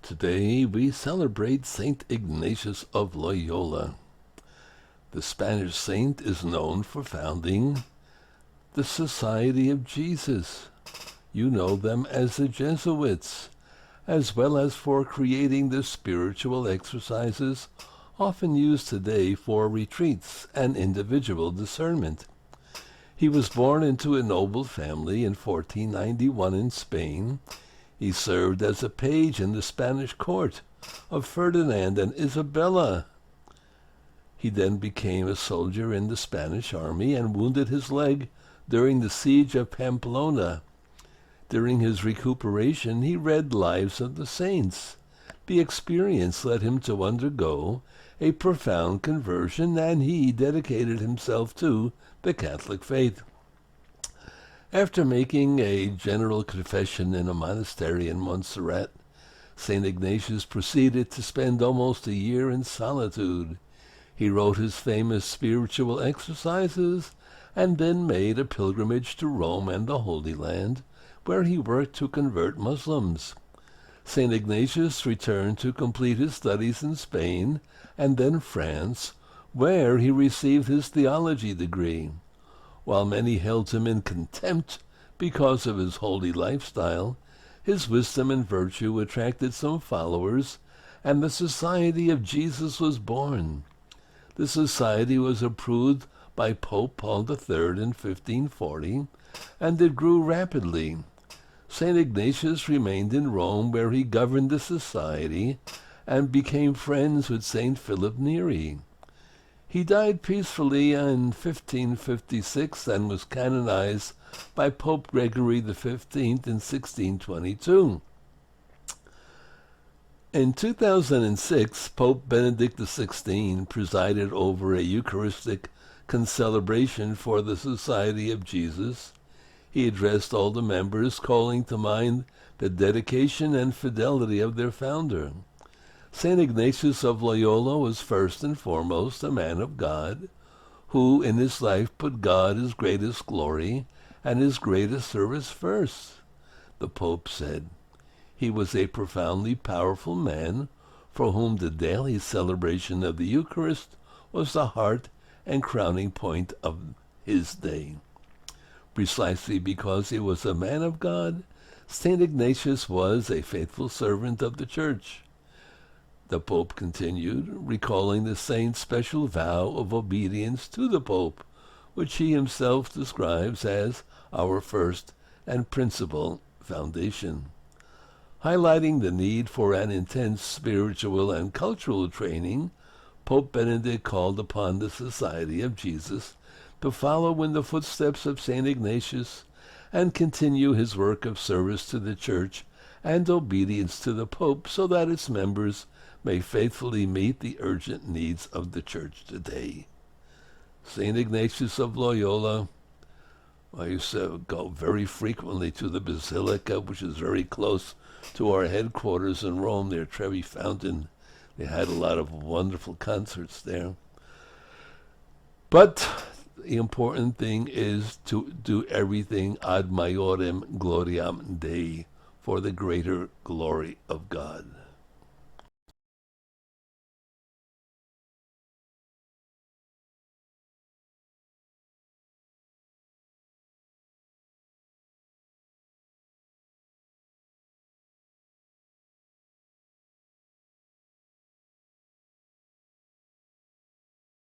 Today we celebrate Saint Ignatius of Loyola. The Spanish saint is known for founding the Society of Jesus. You know them as the Jesuits, as well as for creating the spiritual exercises often used today for retreats and individual discernment. He was born into a noble family in 1491 in Spain. He served as a page in the Spanish court of Ferdinand and Isabella. He then became a soldier in the Spanish army and wounded his leg during the siege of Pamplona. During his recuperation, he read Lives of the Saints. The experience led him to undergo a profound conversion, and he dedicated himself to the Catholic faith. After making a general confession in a monastery in Montserrat, St. Ignatius proceeded to spend almost a year in solitude. He wrote his famous spiritual exercises and then made a pilgrimage to Rome and the Holy Land, where he worked to convert Muslims. St. Ignatius returned to complete his studies in Spain and then France, where he received his theology degree. While many held him in contempt because of his holy lifestyle, his wisdom and virtue attracted some followers, and the Society of Jesus was born. The society was approved by Pope Paul III in 1540, and it grew rapidly. St. Ignatius remained in Rome, where he governed the society and became friends with St. Philip Neri. He died peacefully in 1556 and was canonized by Pope Gregory XV in 1622. In 2006, Pope Benedict XVI presided over a Eucharistic concelebration for the Society of Jesus. He addressed all the members, calling to mind the dedication and fidelity of their founder. St. Ignatius of Loyola was first and foremost a man of God, who in his life put God, his greatest glory, and his greatest service first. The Pope said, he was a profoundly powerful man for whom the daily celebration of the Eucharist was the heart and crowning point of his day. Precisely because he was a man of God, St. Ignatius was a faithful servant of the Church. The Pope continued, recalling the saint's special vow of obedience to the Pope, which he himself describes as our first and principal foundation. Highlighting the need for an intense spiritual and cultural training, Pope Benedict called upon the Society of Jesus to follow in the footsteps of St. Ignatius and continue his work of service to the Church and obedience to the Pope, so that its members may faithfully meet the urgent needs of the Church today. St. Ignatius of Loyola, I used to go very frequently to the Basilica, which is very close to our headquarters in Rome, near Trevi Fountain. They had a lot of wonderful concerts there. But the important thing is to do everything ad maiorem gloriam Dei, for the greater glory of God.